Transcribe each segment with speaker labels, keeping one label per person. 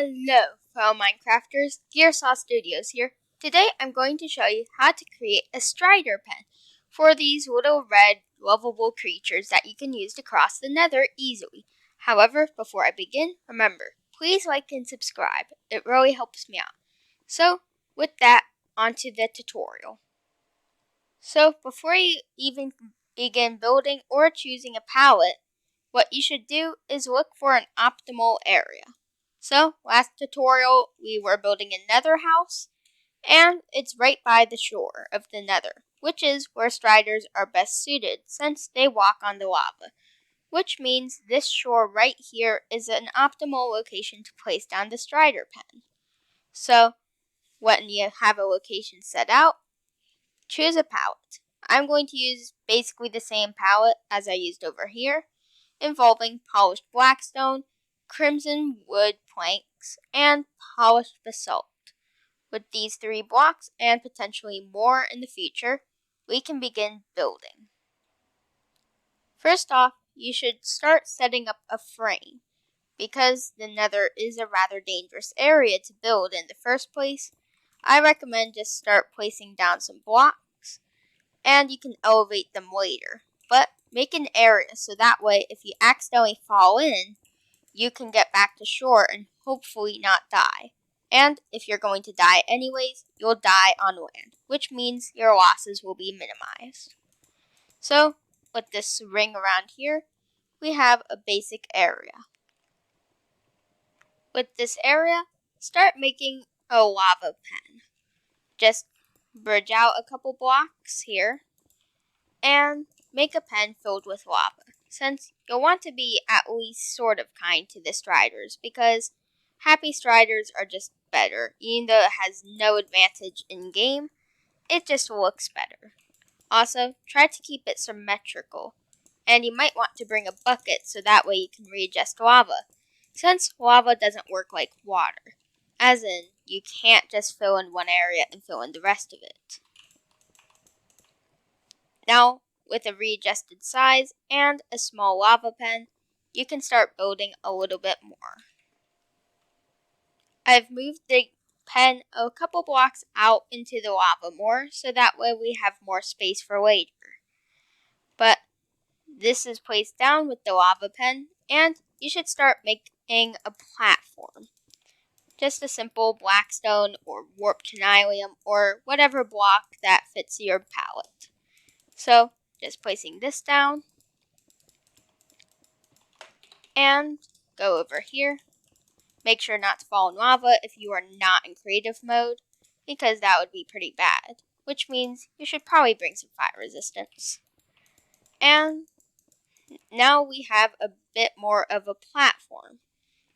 Speaker 1: Hello, fellow Minecrafters, Gearsaw Studios here. Today I'm going to show you how to create a strider pen for these little red lovable creatures that you can use to cross the nether easily. However, before I begin, remember, please like and subscribe. It really helps me out. So, with that, onto the tutorial. So, before you even begin building or choosing a palette, what you should do is look for an optimal area. So, last tutorial, we were building a nether house, and it's right by the shore of the nether, which is where striders are best suited since they walk on the lava, which means this shore right here is an optimal location to place down the strider pen. So, when you have a location set out, choose a palette. I'm going to use basically the same palette as I used over here, involving polished blackstone, crimson wood planks, and polished basalt. With these 3 blocks, and potentially more in the future, we can begin building. First off, you should start setting up a frame. Because the nether is a rather dangerous area to build in the first place, I recommend just start placing down some blocks, and you can elevate them later. But make an area so that way if you accidentally fall in, you can get back to shore and hopefully not die. And if you're going to die anyways, you'll die on land, which means your losses will be minimized. So, with this ring around here, we have a basic area. With this area, start making a lava pen. Just bridge out a couple blocks here, and make a pen filled with lava, since you'll want to be at least sort of kind to the striders, because happy striders are just better. Even though it has no advantage in game, it just looks better. Also, try to keep it symmetrical, and you might want to bring a bucket so that way you can readjust lava, since lava doesn't work like water, as in, you can't just fill in one area and fill in the rest of it. Now, with a readjusted size and a small lava pen, you can start building a little bit more. I've moved the pen a couple blocks out into the lava more, so that way we have more space for later. But this is placed down with the lava pen, and you should start making a platform. Just a simple blackstone or warped nylium or whatever block that fits your palette. So, just placing this down, and go over here. Make sure not to fall in lava if you are not in creative mode, because that would be pretty bad, which means you should probably bring some fire resistance. And now we have a bit more of a platform.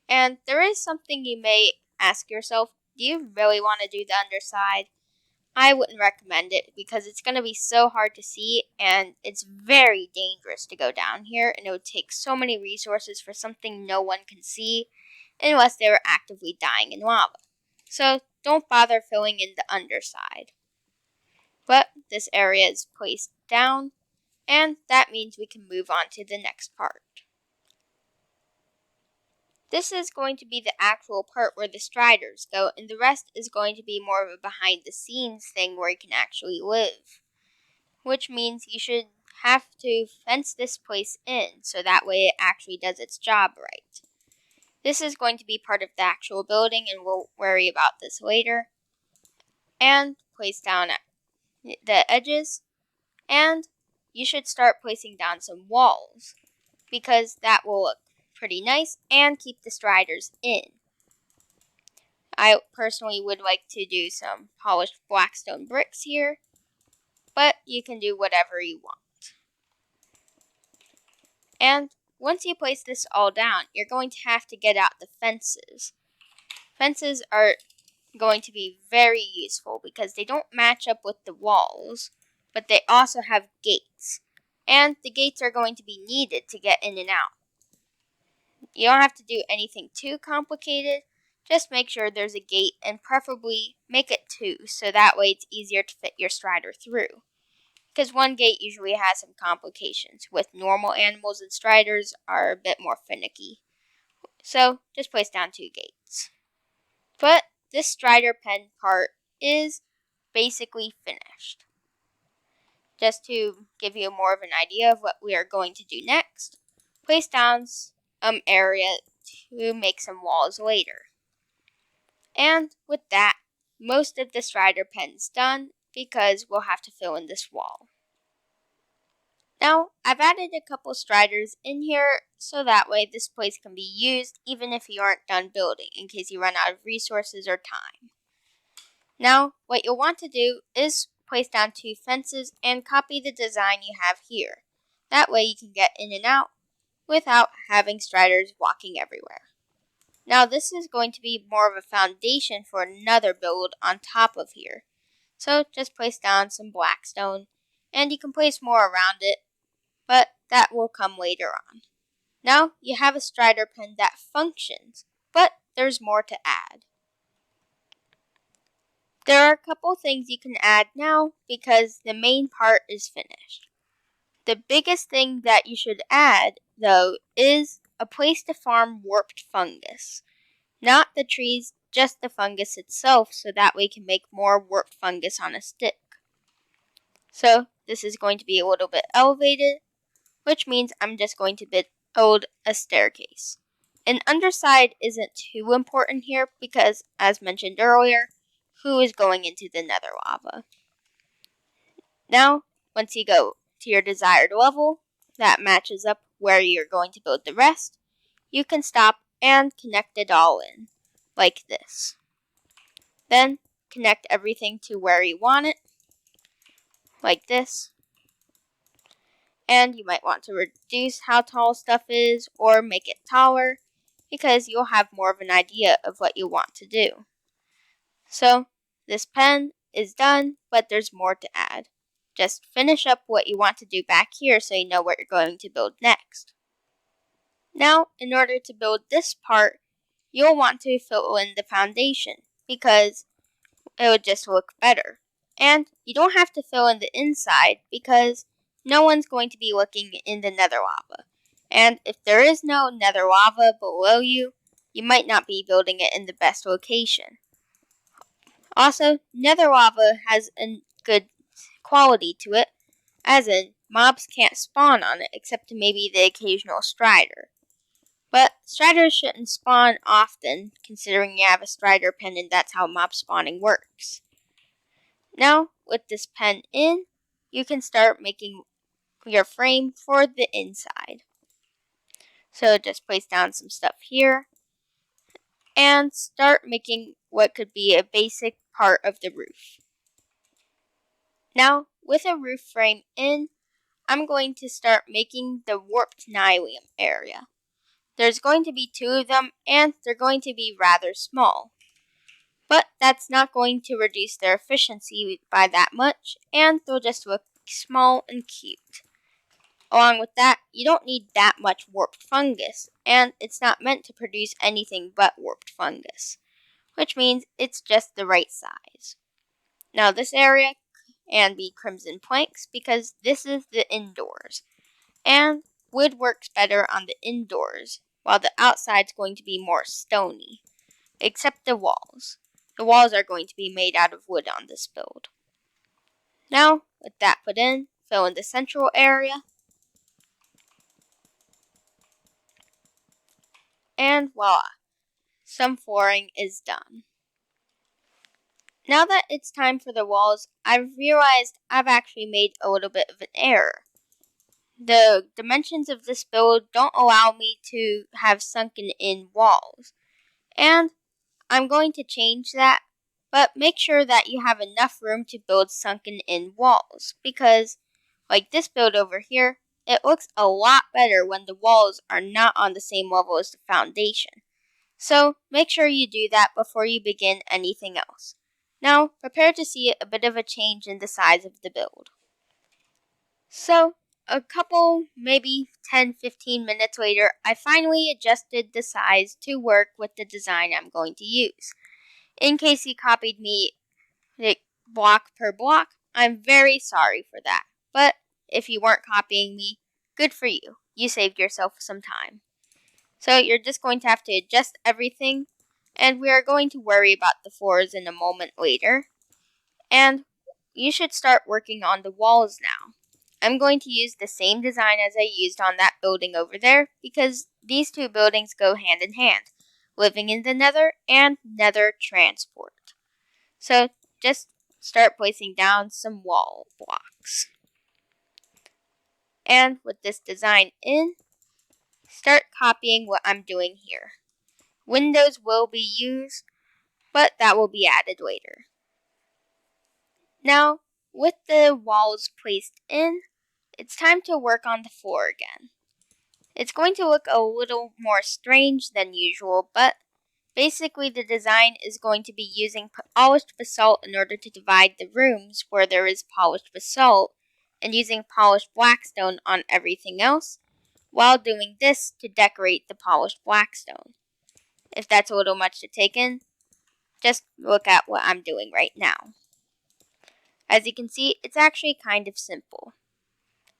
Speaker 1: And there is something you may ask yourself, do you really want to do the underside? I wouldn't recommend it because it's going to be so hard to see and it's very dangerous to go down here, and it would take so many resources for something no one can see unless they were actively dying in lava. So don't bother filling in the underside. But this area is placed down, and that means we can move on to the next part. This is going to be the actual part where the striders go, and the rest is going to be more of a behind the scenes thing where you can actually live. Which means you should have to fence this place in, so that way it actually does its job right. This is going to be part of the actual building, and we'll worry about this later. And place down the edges, and you should start placing down some walls, because that will look pretty nice and keep the striders in. I personally would like to do some polished blackstone bricks here, but you can do whatever you want. And once you place this all down, you're going to have to get out the fences. Fences are going to be very useful because they don't match up with the walls, but they also have gates. And the gates are going to be needed to get in and out. You don't have to do anything too complicated. Just make sure there's a gate and preferably make it 2 so that way it's easier to fit your strider through. Because one gate usually has some complications, with normal animals and striders are a bit more finicky. So just place down 2 gates. But this strider pen part is basically finished. Just to give you more of an idea of what we are going to do next, place down some area to make some walls later. And with that, most of the strider pen's done because we'll have to fill in this wall. Now, I've added a couple striders in here so that way this place can be used even if you aren't done building in case you run out of resources or time. Now, what you'll want to do is place down 2 fences and copy the design you have here. That way you can get in and out without having striders walking everywhere. Now this is going to be more of a foundation for another build on top of here. So just place down some blackstone and you can place more around it, but that will come later on. Now you have a strider pen that functions, but there's more to add. There are a couple things you can add now because the main part is finished. The biggest thing that you should add, though, is a place to farm warped fungus. Not the trees, just the fungus itself, so that we can make more warped fungus on a stick. So this is going to be a little bit elevated, which means I'm just going to build a staircase. An underside isn't too important here because, as mentioned earlier, who is going into the nether lava? Now, once you go to your desired level that matches up where you're going to build the rest, you can stop and connect it all in, like this. Then, connect everything to where you want it, like this. And you might want to reduce how tall stuff is or make it taller, because you'll have more of an idea of what you want to do. So, this pen is done, but there's more to add. Just finish up what you want to do back here so you know what you're going to build next. Now, in order to build this part, you'll want to fill in the foundation because it would just look better. And you don't have to fill in the inside because no one's going to be looking in the nether lava. And if there is no nether lava below you, you might not be building it in the best location. Also, nether lava has a good quality to it, as in mobs can't spawn on it except maybe the occasional strider. But striders shouldn't spawn often, considering you have a strider pen and that's how mob spawning works. Now, with this pen in, you can start making your frame for the inside. So just place down some stuff here, and start making what could be a basic part of the roof. Now, with a roof frame in, I'm going to start making the warped nylium area. There's going to be 2 of them, and they're going to be rather small. But that's not going to reduce their efficiency by that much, and they'll just look small and cute. Along with that, you don't need that much warped fungus, and it's not meant to produce anything but warped fungus, which means it's just the right size. Now this area can be crimson planks because this is the indoors, and wood works better on the indoors, while the outside's going to be more stony, except the walls. The walls are going to be made out of wood on this build. Now, with that put in, fill in the central area, and voila, some flooring is done. Now that it's time for the walls, I've realized I've actually made a little bit of an error. The dimensions of this build don't allow me to have sunken in walls, and I'm going to change that, but make sure that you have enough room to build sunken in walls, because like this build over here, it looks a lot better when the walls are not on the same level as the foundation. So make sure you do that before you begin anything else. Now, prepare to see a bit of a change in the size of the build. So, a couple, maybe 10-15 minutes later, I finally adjusted the size to work with the design I'm going to use. In case you copied me like block per block, I'm very sorry for that. But if you weren't copying me, good for you. You saved yourself some time. So you're just going to have to adjust everything And we are going to worry about the floors in a moment later. And you should start working on the walls now. I'm going to use the same design as I used on that building over there because these two buildings go hand in hand, living in the nether and nether transport. So just start placing down some wall blocks. And with this design in, start copying what I'm doing here. Windows will be used, but that will be added later. Now, with the walls placed in, it's time to work on the floor again. It's going to look a little more strange than usual, but basically the design is going to be using polished basalt in order to divide the rooms where there is polished basalt, and using polished blackstone on everything else, while doing this to decorate the polished blackstone. If that's a little much to take in, just look at what I'm doing right now. As you can see, it's actually kind of simple.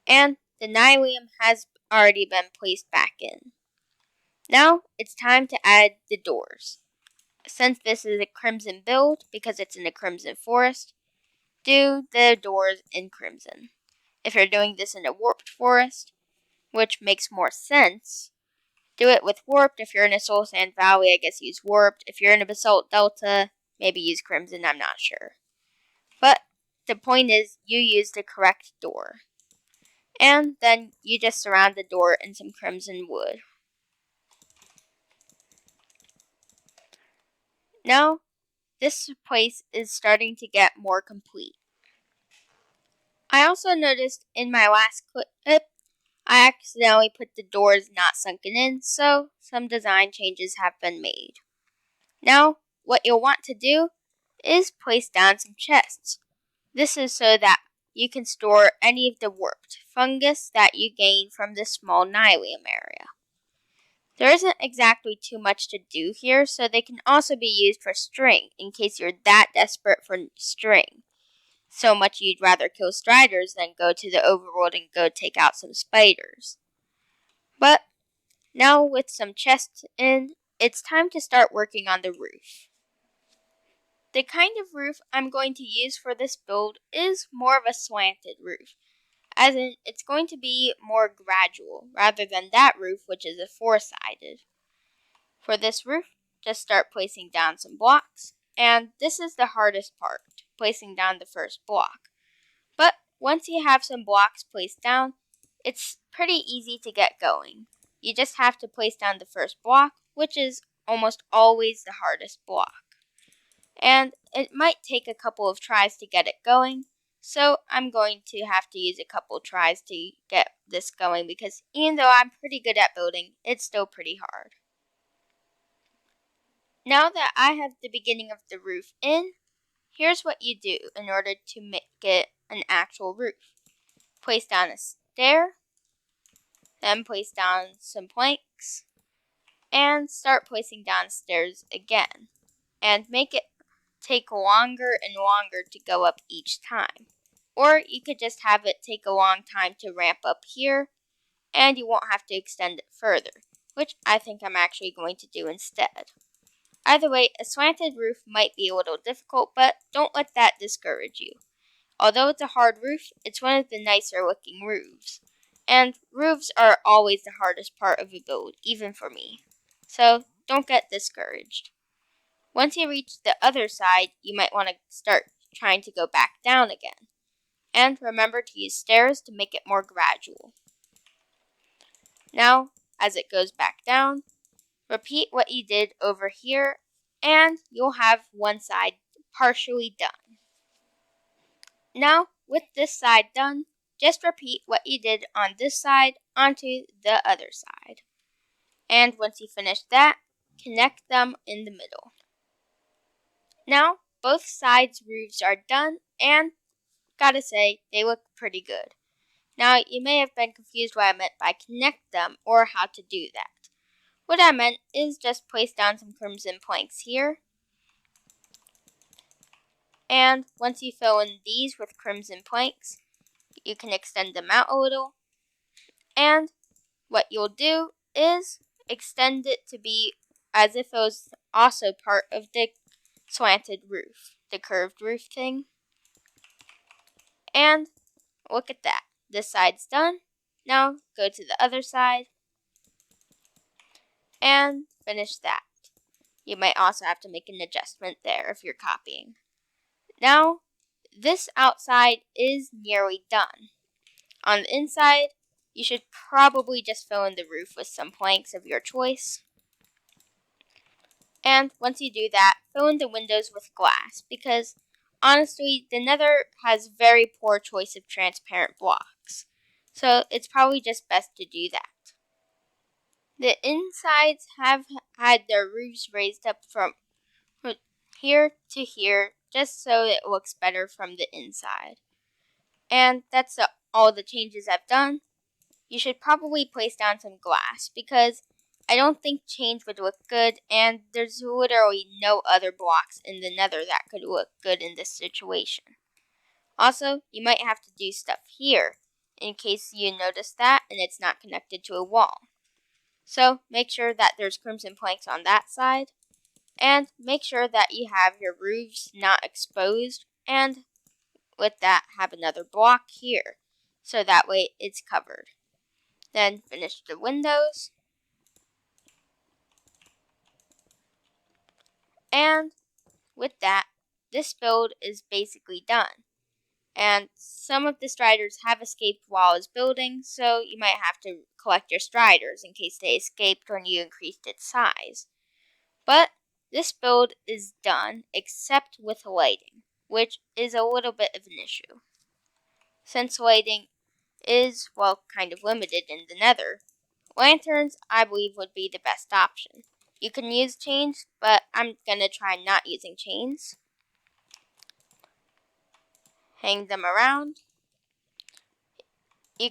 Speaker 1: And the nylium has already been placed back in. Now, it's time to add the doors. Since this is a crimson build, because it's in a crimson forest, do the doors in crimson. If you're doing this in a warped forest, which makes more sense, do it with warped. If you're in a soul sand valley, I guess use warped. If you're in a basalt delta, maybe use crimson, I'm not sure. But the point is, you use the correct door. And then you just surround the door in some crimson wood. Now, this place is starting to get more complete. I also noticed in my last clip, I accidentally put the doors not sunken in, so some design changes have been made. Now, what you'll want to do is place down some chests. This is so that you can store any of the warped fungus that you gain from this small nylium area. There isn't exactly too much to do here, so they can also be used for string in case you're that desperate for string. So much you'd rather kill striders than go to the overworld and go take out some spiders. But now with some chests in, it's time to start working on the roof. The kind of roof I'm going to use for this build is more of a slanted roof, as in it's going to be more gradual rather than that roof which is a four-sided. For this roof, just start placing down some blocks, and this is the hardest part, placing down the first block. But once you have some blocks placed down, it's pretty easy to get going. You just have to place down the first block, which is almost always the hardest block. And it might take a couple of tries to get it going, so I'm going to have to use a couple tries to get this going because even though I'm pretty good at building, it's still pretty hard. Now that I have the beginning of the roof in, here's what you do in order to make it an actual roof. Place down a stair, then place down some planks, and start placing down stairs again. And make it take longer and longer to go up each time. Or you could just have it take a long time to ramp up here, and you won't have to extend it further, which I think I'm actually going to do instead. Either way, a slanted roof might be a little difficult, but don't let that discourage you. Although it's a hard roof, it's one of the nicer looking roofs. And roofs are always the hardest part of a build, even for me. So don't get discouraged. Once you reach the other side, you might want to start trying to go back down again. And remember to use stairs to make it more gradual. Now, as it goes back down, repeat what you did over here, and you'll have one side partially done. Now, with this side done, just repeat what you did on this side onto the other side. And once you finish that, connect them in the middle. Now, both sides' roofs are done, and gotta say, they look pretty good. Now, you may have been confused what I meant by connect them or how to do that. What I meant is just place down some crimson planks here. And once you fill in these with crimson planks, you can extend them out a little. And what you'll do is extend it to be as if it was also part of the slanted roof, the curved roof thing. And look at that. This side's done. Now go to the other side and finish that. You might also have to make an adjustment there if you're copying. Now, this outside is nearly done. On the inside, you should probably just fill in the roof with some planks of your choice. And once you do that, fill in the windows with glass, because honestly, the Nether has very poor choice of transparent blocks. So it's probably just best to do that. The insides have had their roofs raised up from here to here, just so it looks better from the inside. And that's all the changes I've done. You should probably place down some glass, because I don't think chains would look good, and there's literally no other blocks in the Nether that could look good in this situation. Also, you might have to do stuff here, in case you notice that and it's not connected to a wall. So make sure that there's crimson planks on that side, and make sure that you have your roofs not exposed, and with that have another block here, so that way it's covered. Then finish the windows, and with that, this build is basically done. And some of the striders have escaped while I was building, so you might have to collect your striders in case they escaped when you increased its size. But this build is done, except with lighting, which is a little bit of an issue. Since lighting is, well, kind of limited in the Nether, lanterns, I believe, would be the best option. You can use chains, but I'm gonna try not using chains. Hang them around. You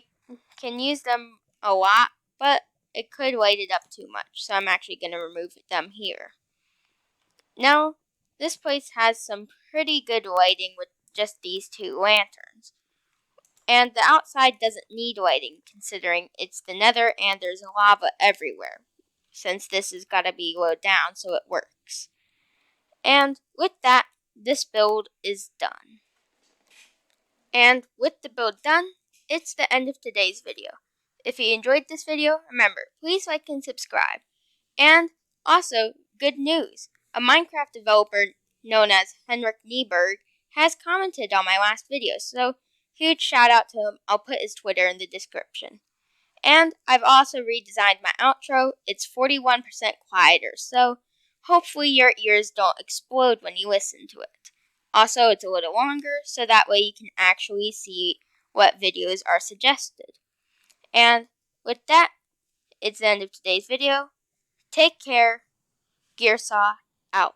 Speaker 1: can use them a lot, but it could light it up too much, so I'm actually gonna remove them here. Now, this place has some pretty good lighting with just these two lanterns. And the outside doesn't need lighting, considering it's the Nether and there's lava everywhere, since this has got to be low down so it works. And with that, this build is done. And with the build done, it's the end of today's video. If you enjoyed this video, remember, please like and subscribe. And also, good news! A Minecraft developer known as Henrik Nieberg has commented on my last video, so huge shout out to him. I'll put his Twitter in the description. And I've also redesigned my outro. It's 41% quieter, so hopefully your ears don't explode when you listen to it. Also, it's a little longer, so that way you can actually see what videos are suggested. And with that, it's the end of today's video. Take care. Gearsaw out.